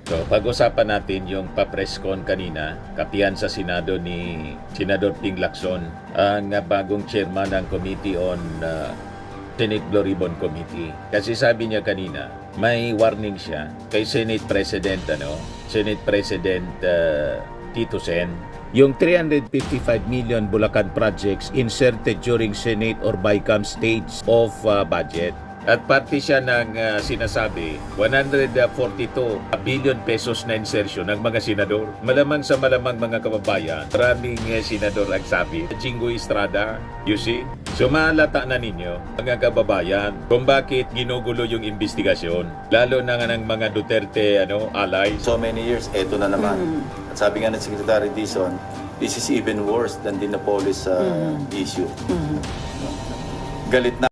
So, pag-usapan natin yung pa-presscon kanina, kapihan sa Senado ni Senador Ping Lacson, ang bagong chairman ng Committee on Senate Blue Ribbon Committee. Kasi sabi niya kanina, may warning siya kay Senate President Tito Sen. Yung 355 million Bulacan projects inserted during Senate or BICAM stage of budget. At parte siya ng sinasabi, 142 billion pesos na insertion ng mga senador. Malamang sa malamang mga kababayan, maraming senador ang sabi. Jinggoy Estrada, you see? So mahalata na ninyo, mga kababayan, kung bakit ginugulo yung investigasyon. Lalo na nga ng mga Duterte allies. So many years, eto na naman. At sabi nga ng Secretary Dizon, this is even worse than the Napolis issue. Galit na.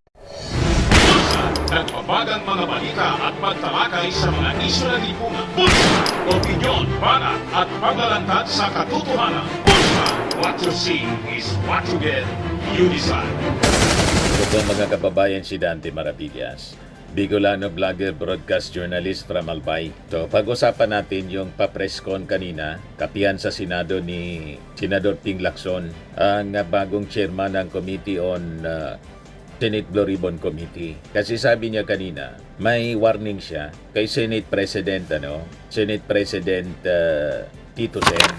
Nagbabagang mga balita at pagtalakay sa mga isyu ng lipunan. Pulsa, opinyon, banat at paglalantad sa katotohanan. Pulsa, what you see is what you get. You decide. Ito mga kababayan, si Dante Maravillas, Bicolano vlogger, broadcast journalist from Albay. So, pag-usapan natin yung pa-presscon kanina, kapihan sa Senado ni Senador Ping Lacson, ang bagong chairman ng Committee on Senate Blue Ribbon Committee. Kasi sabi niya kanina, may warning siya kay Senate President Tito Sen.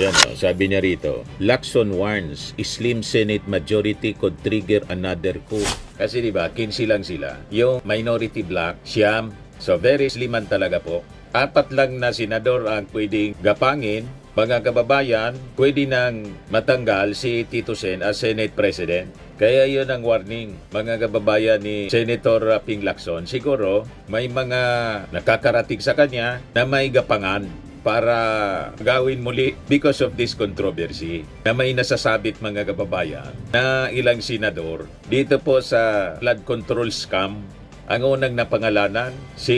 Yan sabi niya rito, Lacson warns slim Senate majority could trigger another coup. Kasi diba, 15 lang sila. Yung minority bloc, siyam. So very sliman talaga po. 4 lang na senador ang pwedeng gapangin. Mga kababayan, pwede nang matanggal si Tito Sen as Senate President. Kaya yun ang warning, mga kababayan ni Senator Ping Lacson. Siguro may mga nakakarating sa kanya na may gapangan para gawin muli because of this controversy na may nasasabit, mga kababayan, na ilang senador dito po sa flood control scam. Ang unang napangalanan, si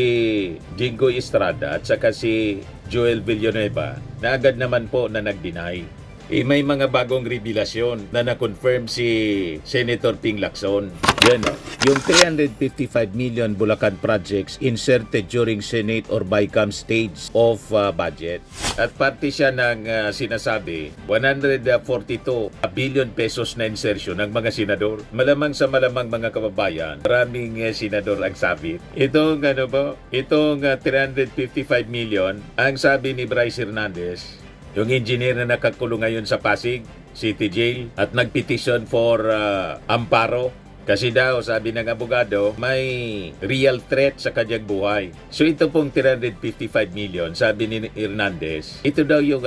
Jinggoy Estrada at saka si Joel Villanueva, na agad naman po na nag-deny. May mga bagong revelasyon na na-confirm si Senator Ping Lacson. Yan yung 355 million Bulacan projects inserted during Senate or BICAM stage of budget. At parte siya ng sinasabi, 142 billion pesos na insertion ng mga senador. Malamang sa malamang, mga kababayan, maraming senador ang sabit. Itong 355 million, ang sabi ni Bryce Hernandez, yung engineer na nakakulong ngayon sa Pasig City Jail at nagpetisyon for amparo. Kasi daw, sabi ng abogado, may real threat sa kanyang buhay. So ito pong 355 million, sabi ni Hernandez, ito daw yung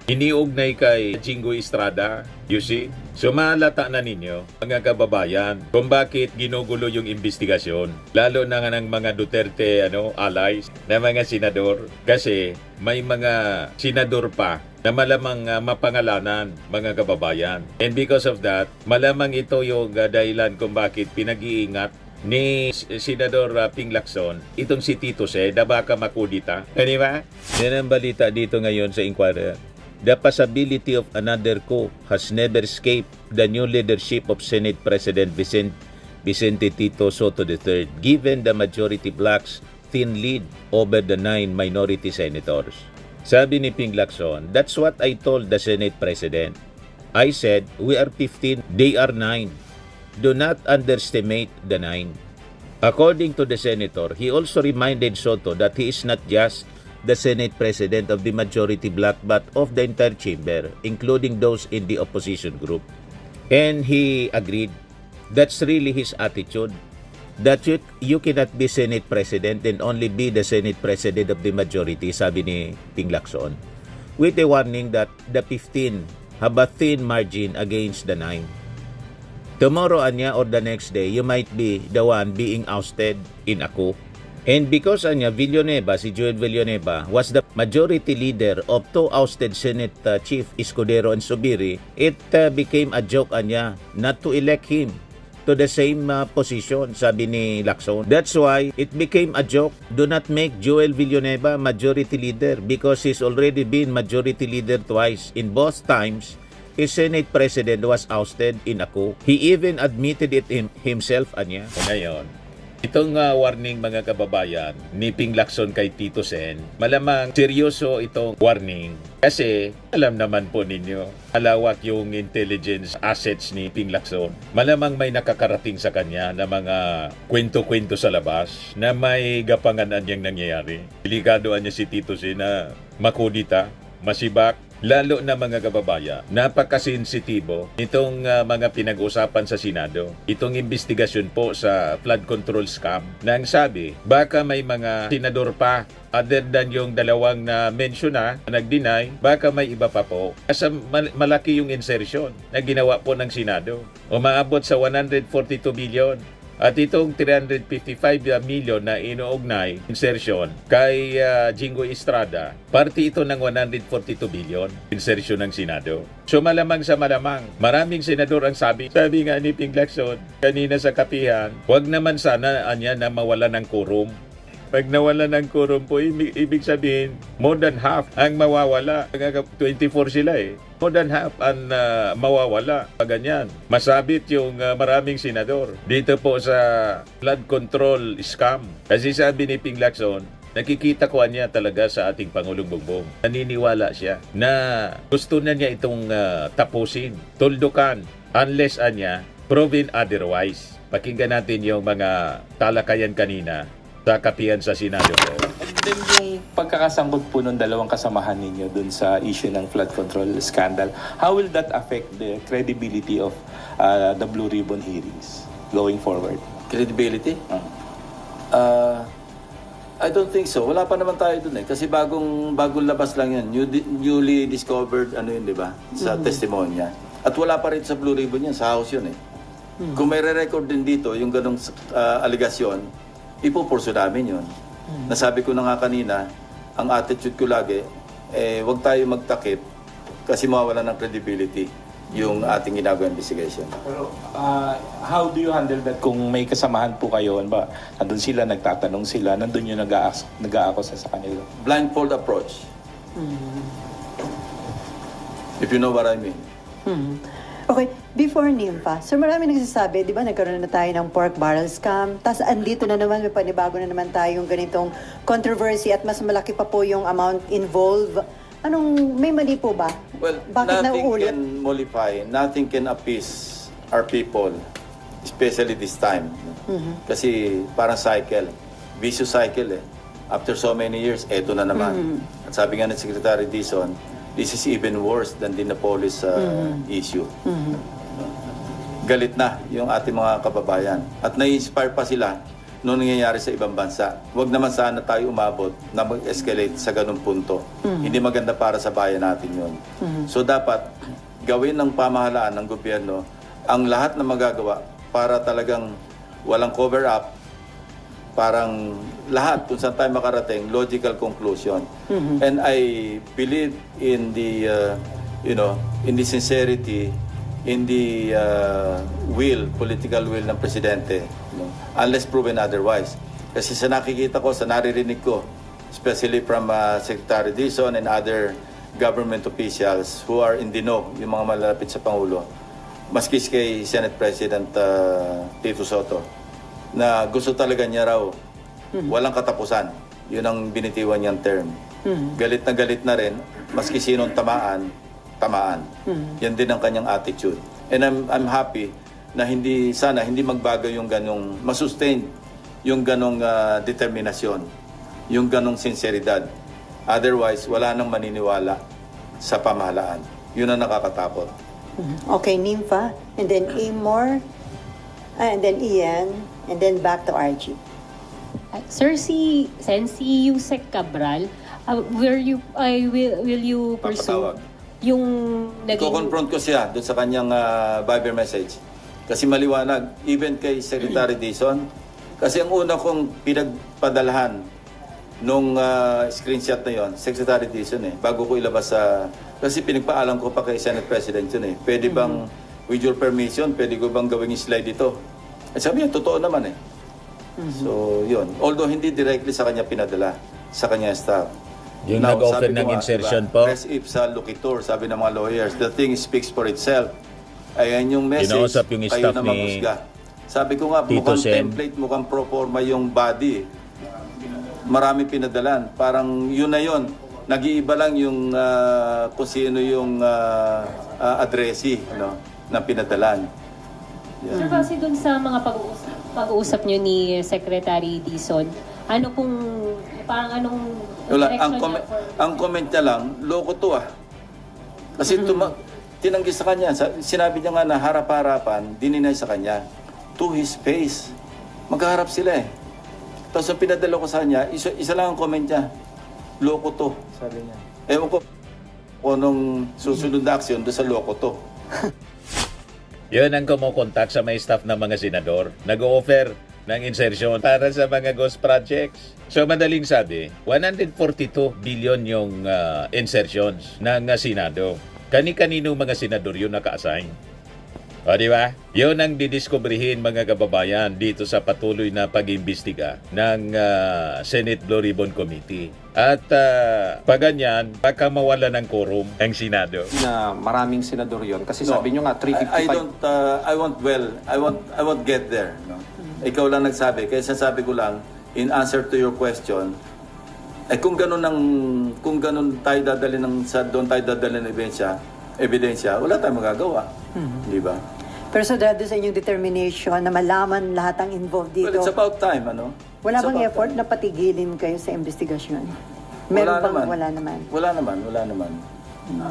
iniugnay kay Jinggoy Estrada. You see? So mahalata na ninyo, mga kababayan, kung bakit ginugulo yung investigasyon. Lalo na nga ng mga Duterte allies na mga senador. Kasi may mga senador pa na malamang mapangalanan, mga kababayan. And because of that, malamang ito yung dahilan kung bakit pinag-iingat ni Senador Ping Lacson itong si Tito Sen na baka makudita. Di ba? Yan ang balita dito ngayon sa Inquirer. The possibility of another coup has never escaped the new leadership of Senate President Vicente Tito Soto III, given the majority bloc's thin lead over the 9 minority senators. Sabi ni Ping Lacson, that's what I told the Senate President. I said, we are 15, they are 9. Do not underestimate the 9. According to the senator, he also reminded Soto that he is not just the Senate President of the majority bloc but of the entire chamber, including those in the opposition group. And he agreed. That's really his attitude. That you cannot be Senate President and only be the Senate President of the majority, sabi ni Ping Lacson, with a warning that the 15 have a thin margin against the 9. Tomorrow, anya, or the next day, you might be the one being ousted in a coup. And because Villanueva, si Joel Villanueva, was the majority leader of 2 ousted Senate Chief Escudero and Subiri, it became a joke not to elect him to the same position, sabi ni Lacson. That's why it became a joke. Do not make Joel Villanueva majority leader because he's already been majority leader twice. In both times, his Senate President was ousted in a coup. He even admitted it himself, Ngayon, Itong warning mga kababayan ni Ping Lacson kay Tito Sen, malamang seryoso itong warning kasi alam naman po ninyo, malawak yung intelligence assets ni Ping Lacson. Malamang may nakakarating sa kanya na mga kwento-kwento sa labas na may gapanganan niyang nangyayari. Delikadoan niya si Tito Sen na makudita, masibak, lalo na mga kababayan, napakasensitibo itong mga pinag-usapan sa Senado. Itong investigasyon po sa flood control scam na ang sabi, baka may mga senador pa other than yung dalawang na mention na nag-deny, baka may iba pa po. Kasi malaki yung insertion na ginawa po ng Senado. Umaabot sa 142 billion. At itong 355 million na inuugnay insertion kay Jingo Estrada, parte ito ng 142 billion insertion ng Senado. So malamang sa malamang, maraming senador ang sabi nga ni Ping Lacson kanina sa kapihan, wag naman sana anya na mawala ng quorum. Pag nawala ng quorum po, ibig sabihin, more than half ang mawawala. 24 sila eh. More than half ang mawawala. Pag ganyan, masabit yung maraming senador. Dito po sa flood control scam. Kasi sabi ni Ping Lacson, nakikita ko niya talaga sa ating Pangulong Bongbong. Naniniwala siya na gusto na niya itong tapusin, tuldukan, unless anya, proven otherwise. Pakinggan natin yung mga talakayan kanina sa kapihan sa Senado po. And then yung pagkakasangkot po ng dalawang kasamahan ninyo dun sa issue ng flood control scandal, how will that affect the credibility of the Blue Ribbon hearings going forward? Credibility? I don't think so. Wala pa naman tayo dun eh. Kasi bagong labas lang yun. Newly discovered, ano yun, di ba? Sa testimonya. At wala pa rin sa Blue Ribbon yan. Sa House yun eh. Kung may re-record din dito, yung ganong aligasyon, ipupurso namin yun. Nasabi ko na nga kanina, ang attitude ko lagi, wag tayo magtakip kasi mawawala ng credibility yung ating ginagawa investigation. Pero how do you handle that kung may kasamahan po kayo? Ba, nandun sila, nagtatanong sila, nandun yung nag-aakusa sa kanila? Blindfold approach. If you know what I mean. Okay, before NIMFA, so marami nagsasabi, di ba, nagkaroon na tayo ng pork barrel scam, tapos andito na naman, may panibago na naman tayong ganitong controversy at mas malaki pa po yung amount involved. May mali po ba? Well, Bakit nothing nauulit? can mollify, nothing can appease our people, especially this time. Kasi parang cycle, vicious cycle eh. After so many years, eto na naman. At sabi nga ni Secretary Dizon, this is even worse than the Napolis issue. Galit na yung ating mga kababayan. At nai-inspire pa sila nung nangyayari sa ibang bansa. Huwag naman sana tayo umabot na mag-escalate sa ganung punto. Hindi maganda para sa bayan natin yun. So dapat gawin ng pamahalaan ng gobyerno ang lahat na magagawa para talagang walang cover-up, parang lahat kung saan tayo makarating, logical conclusion. And I believe in the, in the sincerity, in the political will ng Presidente, unless proven otherwise. Kasi sa nakikita ko, sa naririnig ko, especially from Secretary Dizon and other government officials who are in the know, yung mga malalapit sa Pangulo, maski kay Senate President Tito Soto, na gusto talaga niya raw walang katapusan. Yun ang binitiwan niyang term. Galit na rin, maski sinong tamaan. Yan din ang kanyang attitude. And I'm happy na sana hindi magbago yung ganong, masustain yung ganong determinasyon, yung ganong sinseridad. Otherwise, wala nang maniniwala sa pamahalaan. Yun ang nakakatakot. Okay, NIMFA, and then Amor, and then Ian, and then back to RG. Sir, si Yusek Cabral, will you pursue Papatawag. yung naging... Ko-confront ko siya doon sa kanyang Viber message. Kasi maliwanag, even kay Secretary Dizon, kasi ang una kong pinagpadalahan nung screenshot na yon, Secretary Dizon bago ko ilabas sa... kasi pinagpaalam ko pa kay Senate President yun Pwede bang, with your permission, pwede ko bang gawing slide ito? At sabi niya, totoo naman So, yun. Although hindi directly sa kanya pinadala, sa kanya staff. Yung Now, nag-offer sabi ng ko nga, insertion diba, po? Res ipsa loquitur, sabi ng mga lawyers. The thing speaks for itself. Ayan yung message, Kinausap yung kayo staff na ni maghusga. Sabi ko nga, Tito mukhang Sen. template, mukhang pro forma yung body. Marami pinadalan. Parang yun na yun. Nag-iiba lang yung kung sino yung addressee, no, na pinadalan. Sir, kasi dun sa mga pag-uusap nyo ni Secretary Dizon, ano kung, parang anong Wala, direction ang, niya for... ang comment niya lang, loko to ah. Kasi tinanggi sa kanya, sinabi niya nga na harap-harapan, dininay sa kanya, to his face. Magkaharap sila eh. Tapos ang pinadala ko sa kanya, isa lang ang comment niya, loko to, sabi niya. Ewan ko kung anong susunod na aksyon doon sa loko to. Yun ang kumukontak sa may staff ng mga senador. Nag-o-offer ng insertion para sa mga ghost projects. So madaling sabi, 142 billion yung insertions ng Senado. Kani-kanino mga senador yun naka-assign? O di ba? Yun ang didiskubrihin mga kababayan dito sa patuloy na pag-imbestiga ng Senate Blue Ribbon Committee. At pag ganyan, baka mawala ng quorum ang Senado. Na maraming senador yon kasi No, sabi nyo nga 355 I won't get there. No? Ikaw lang nagsabi, kaya sasabi ko lang, in answer to your question, kung ganun tayo dadali doon tayo dadali ng ebidensya, wala tayong magagawa. Di ba? Pero sa dahil sa inyong determination na malaman lahat ang involved dito, Well, it's about time, ano? wala It's bang about effort time. na patigilin kayo sa investigasyon? Meron bang wala naman? Wala naman.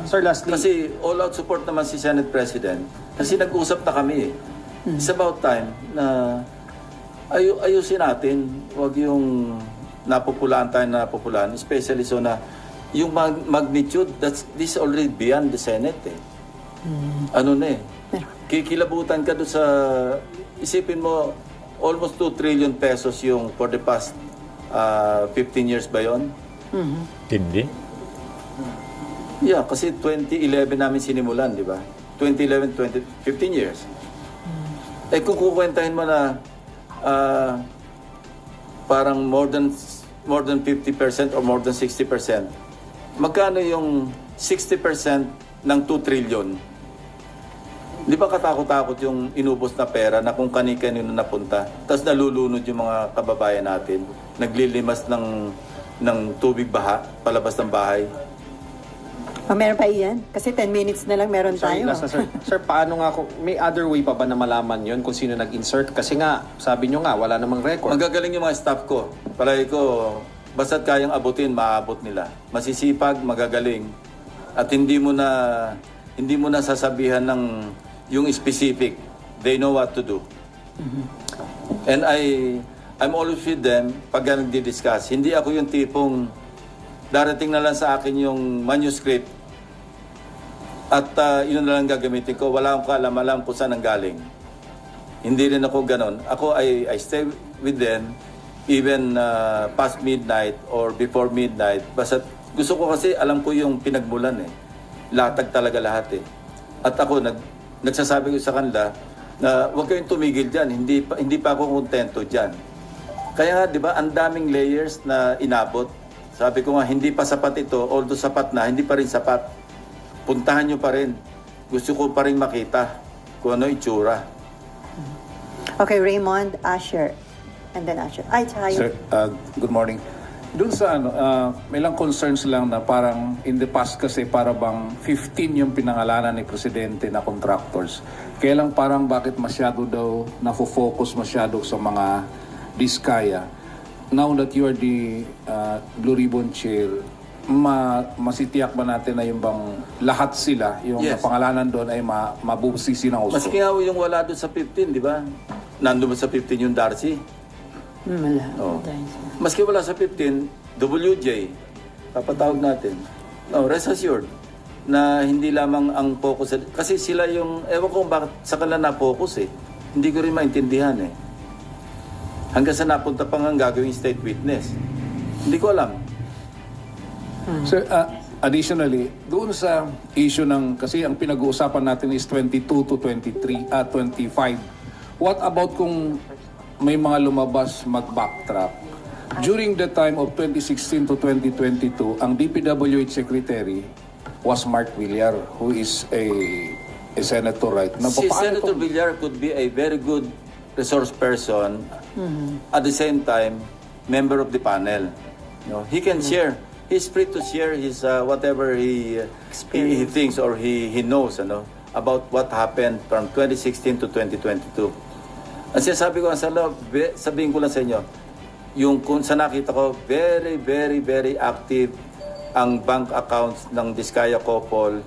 Sir, lastly, Kasi all-out support naman si Senate President. Kasi nag-usap na kami eh. It's about time na ayusin natin. Huwag yung napopulaan tayo na napopulaan. Especially so na yung magnitude, this is already beyond the Senate eh. Ano na eh. Kikilabutan ka doon sa, isipin mo, almost 2 trillion pesos yung for the past 15 years ba yun? Hindi. Yeah, kasi 2011 namin sinimulan, di ba? 2011, 15 years. Kung kukwentahin mo na parang more than 50% or more than 60%, magkano yung 60% ng 2 trillion? Di ba katakot-takot yung inubos na pera na kung kani-kanino napunta, tapos nalulunod yung mga kababayan natin, naglilimas ng tubig baha, palabas ng bahay. Meron pa iyan? Kasi 10 minutes na lang meron sorry, tayo. last na, sir. Sir, paano nga may other way pa ba na malaman yon kung sino nag-insert? Kasi nga, sabi nyo nga, wala namang record. Magagaling yung mga staff ko. Palagi ko, basta't kayang abutin, maaabot nila. Masisipag, magagaling. At hindi mo na sasabihan ng yung specific. They know what to do. And I'm always with them pag nagdi-discuss. Hindi ako yung tipong darating na lang sa akin yung manuscript at yun na lang gagamitin ko. Wala akong kaalam-alam kung saan ang galing. Hindi rin ako ganon. Ako, I stay with them even past midnight or before midnight. Basta gusto ko kasi alam ko yung pinagmulan eh. Latag talaga lahat eh. At ako, nagsasabi ko sa kanila na huwag kayong tumigil dyan. Hindi pa ako kontento dyan. Kaya nga, di ba, ang daming layers na inabot. Sabi ko nga, hindi pa sapat ito. Although sapat na, hindi pa rin sapat. Puntahan nyo pa rin. Gusto ko pa rin makita kung ano itsura. Okay, Raymond, Asher. And then Asher. Ay, tayo. Sir, good morning. Doon sa may lang concerns lang na parang in the past kasi para bang 15 yung pinangalanan ni Presidente na contractors. Kaya lang parang bakit masyado daw nafo-focus masyado sa mga diskaya. Now that you are the Blue Ribbon Chair, masitiyak ba natin na yung bang lahat sila, yung Yes. pangalanan doon ay mabubusisi ng uso? Maski nga yung wala doon sa 15, di ba? Nandun ba sa 15 yung Darcy? Wala. Oo. Maski wala sa 15, WJ, papatawag natin. No, rest assured na hindi lamang ang focus. Kasi sila yung, ewan ko bakit sa kanila na-focus eh. Hindi ko rin maintindihan eh. Hanggang sa napunta pa nga gagawing state witness. Hindi ko alam. Sir, additionally, doon sa issue ng, kasi ang pinag-uusapan natin is 22 to 25. What about kung may mga lumabas mag-backtrack? During the time of 2016 to 2022, ang DPWH Secretary was Mark Villar, who is a senator right now. Si Paano Senator to- Villar could be a very good resource person, at the same time, member of the panel. He can share. He's free to share his whatever he thinks or he knows about what happened from 2016 to 2022. Ang sinasabi ko sa loob, sabihin ko lang sa inyo, yung kung sa nakita ko, very, very, very active ang bank accounts ng Diskaya Couple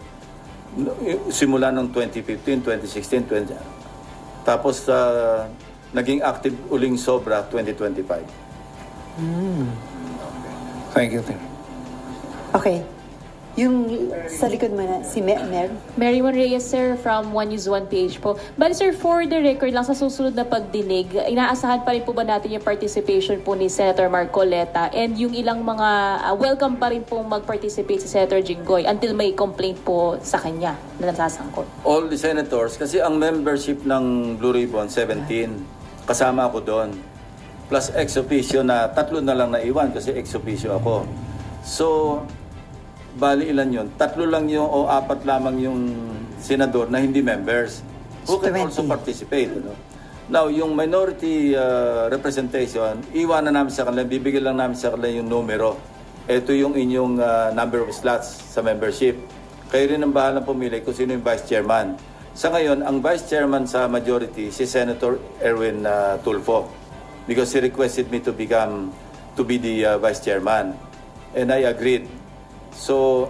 simula noong 2015, 2016, tapos naging active uling sobra 2025. Thank you, Tim. Okay. Yung sa likod mo na, si Mer. Mary Mon Reyes, sir, from One News One PH po. But sir, for the record lang, sa susunod na pagdinig, inaasahan pa rin po ba natin yung participation po ni Senator Marcoleta and yung ilang mga welcome pa rin po mag-participate si Senator Jinggoy until may complaint po sa kanya na nasasangkot? All the senators, kasi ang membership ng Blue Ribbon, 17, kasama ako doon. Plus ex officio na 3 na lang naiwan kasi ex officio ako. So, bali ilan yun? 3 lang yung o 4 lamang yung senador na hindi members who can 20. also participate. Now, yung minority representation, iwanan namin sa kanila, bibigyan lang namin sa kanila yung numero. Ito yung inyong number of slots sa membership. Kayo rin ang bahalang pumili kung sino yung vice chairman. Sa ngayon, ang vice chairman sa majority, si Senator Erwin Tulfo, because he requested me to be the vice chairman. And I agreed. So,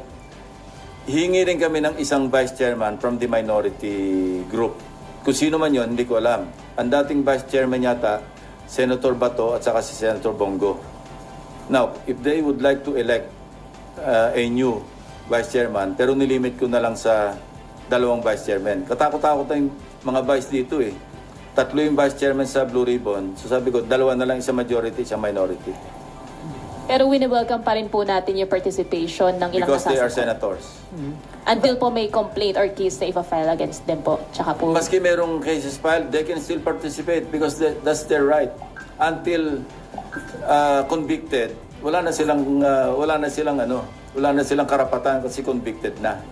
hingi rin kami ng isang vice chairman from the minority group. Kung sino man yon, hindi ko alam. Ang dating vice chairman yata, Senator Bato at saka si Senator Bongo. Now, if they would like to elect a new vice chairman, pero nilimit ko na lang sa 2 vice chairman. Katakot-takot na yung mga vice dito eh. 3 yung vice chairman sa Blue Ribbon. So sabi ko, 2 na lang, isang majority, isang minority. Pero wini-welcome pa rin po natin yung participation ng ilang Because they are nasasangkot. senators. Until po may complaint or case na ipa-file against them po. Tsaka po, Maski merong cases filed, they can still participate because that's their right. Until convicted, wala na silang karapatan kasi convicted na.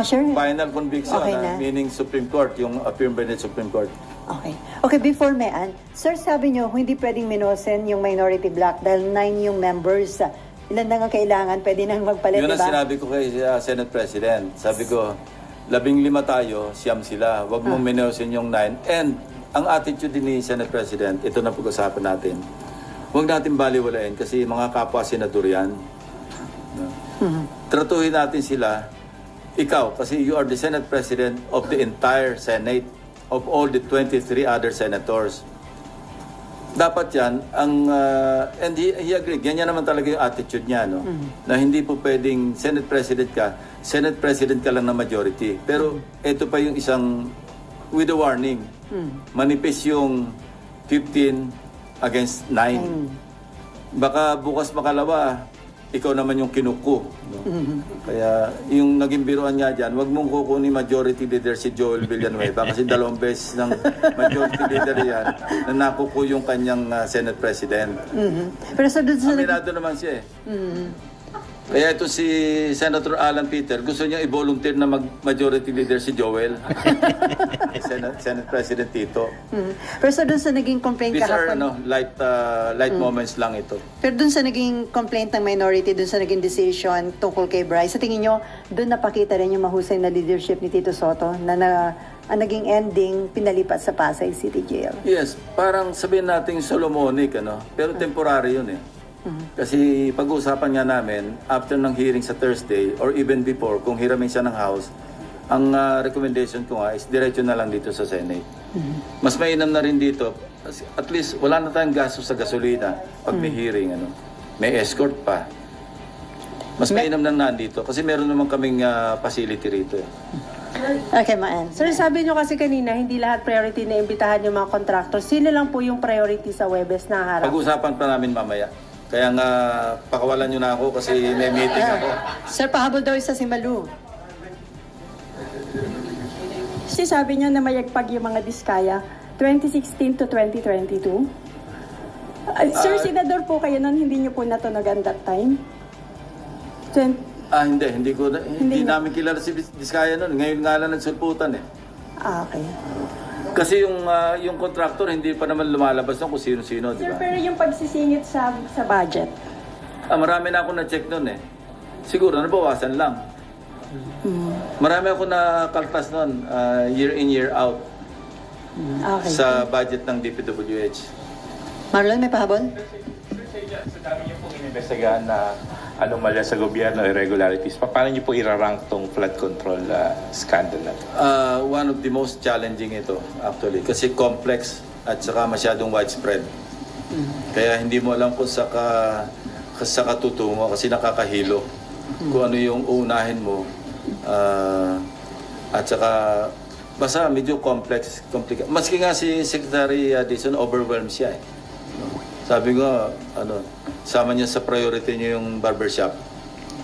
Sure. Final conviction, Okay na. meaning Supreme Court, yung affirmed by the Supreme Court. Okay. Okay, before Mayan, sir, sabi nyo, hindi pwedeng minosen yung minority block dahil 9 yung members. Ilan na nga kailangan, pwede nang magpalit, Yun di ang ba? sinabi ko kay Senate President. Sabi ko, 15 tayo, siyam sila. Huwag mong minosen yung 9. And ang attitude din ni Senate President, ito na pag-usapan natin. Huwag natin baliwalain kasi mga kapwa senador yan. Tratuhin natin sila. Ikaw, kasi you are the Senate President of the entire Senate, of all the 23 other senators. Dapat yan, and he agreed, ganyan naman talaga yung attitude niya, no? Na hindi po pwedeng Senate President ka lang na majority. Pero ito pa yung isang, with a warning, manipis yung 15 against 9. Baka bukas makalawa, ikaw naman yung kinuko. No? Kaya yung naging biruan niya dyan, wag mong kukunin majority leader si Joel Villanueva kasi 2 beses ng majority leader yan na nakuko yung kanyang Senate President. Pero sa doon sa... Aminado naman siya eh. Kaya ito si Senator Alan Peter, gusto niya i-volunteer na majority leader si Joel. Senate President Tito. Pero sa doon sa naging complaint These are kahapon... light moments lang ito. Pero dun sa naging complaint ng minority, dun sa naging decision tungkol kay Bryce, sa tingin nyo, dun napakita rin yung mahusay na leadership ni Tito Sotto na ang naging ending pinalipat sa Pasay City Jail. Yes, parang sabihin natin Solomonic, pero temporary yun eh. Kasi pag-uusapan nga namin, after ng hearing sa Thursday, or even before, kung hiramin siya ng House, ang recommendation ko nga is diretso na lang dito sa Senate. Mas mainam na rin dito, at least wala na tayong gastos sa gasolina pag may hearing, may escort pa. Mas mainam na nandito kasi meron naman kaming facility rito. Okay, Maan. Sir, sabi nyo kasi kanina, hindi lahat priority na imbitahan yung mga contractors. Sino lang po yung priority sa Webes na harap? Pag-usapan pa namin mamaya. Kaya nga, pakawalan nyo na ako kasi may meeting ako. Sir, pahabol daw isa si Malu. Kasi sabi nyo na mayagpag yung mga Diskaya, 2016 to 2022. Sir, senador po kayo nun, hindi nyo po natunogan that time? Hindi namin kilala si Diskaya noon. Ngayon nga lang nagsulputan eh. Okay. Kasi yung contractor hindi pa naman lumalabas ng kung sino-sino, di Sir, ba? pero yung pagsisingit sa budget, Marami na ako na-check nun eh. Siguro nabawasan lang. Marami ako nakaltas nun, year in, year out, okay. sa budget ng DPWH. Marlon, may pahabol? Sa dami niyo pong inimbestigahan na anomalya sa gobyerno, irregularities, paano niyo po irarank tong flood control scandal na to? One of the most challenging ito, actually. Kasi complex at saka masyadong widespread. Kaya hindi mo alam kung sa katutungo kasi nakakahilo. Kung ano yung uunahin mo. At saka, basta medyo complex. Maski nga si Secretary Dizon, overwhelmed siya eh. Sabi ko, sama niya sa priority niya yung barbershop.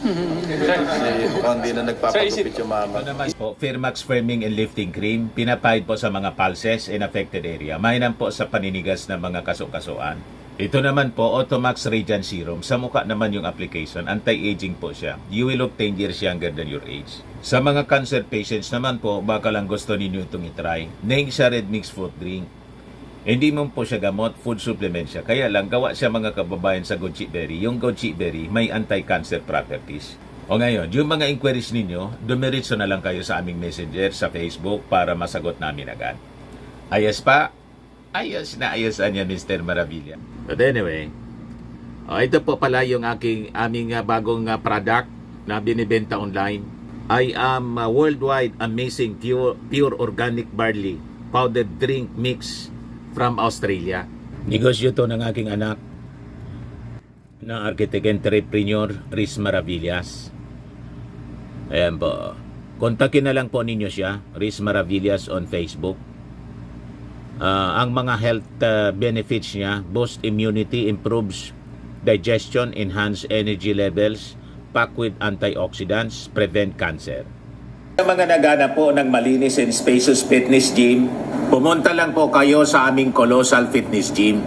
Kasi mukhang hindi na nagpapagupit yung mama. Po, Firmax Firming and Lifting Cream, pinapahid po sa mga pulses in affected area. Mainam po sa paninigas ng mga kaso-kasuan. Ito naman po, Automax Radiant Serum. Sa mukha naman yung application, anti-aging po siya. You will look 10 years younger than your age. Sa mga cancer patients naman po, baka lang gusto ninyo itong itry. Neng siya red mix fruit drink. Hindi mo po siya gamot, food supplement siya. Kaya lang, gawa siya mga kababayan sa goji berry. Yung goji berry, may anti-cancer properties. O ngayon, yung mga inquiries ninyo, dumiritso na lang kayo sa aming messenger sa Facebook para masagot namin agad. Ayos pa? Ayos na ayos niya, Mr. Maravilla. But anyway, ito po pala yung aming bagong product na binibenta online. I am worldwide amazing pure organic barley powdered drink mix from Australia. Negosyo to ng aking anak na architect entrepreneur Riz Maravillas. Ayan po. Kontakin na lang po ninyo siya, Riz Maravillas on Facebook. Ang mga health benefits niya, boost immunity, improves digestion, enhance energy levels, packed with antioxidants, prevent cancer. Sa mga naghanap po ng malinis and spacious fitness gym, pumunta lang po kayo sa aming Colossal Fitness Gym.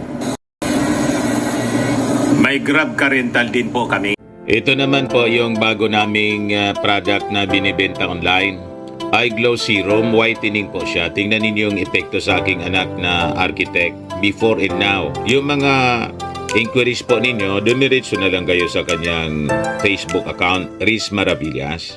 May Grab ka rental din po kami. Ito naman po yung bago naming product na binibenta online. Eye Glow Serum, whitening po siya. Tingnan ninyo yung epekto sa aking anak na architect before and now. Yung mga inquiries po ninyo, dumiretso na lang kayo sa kanyang Facebook account, Riz Maravillas.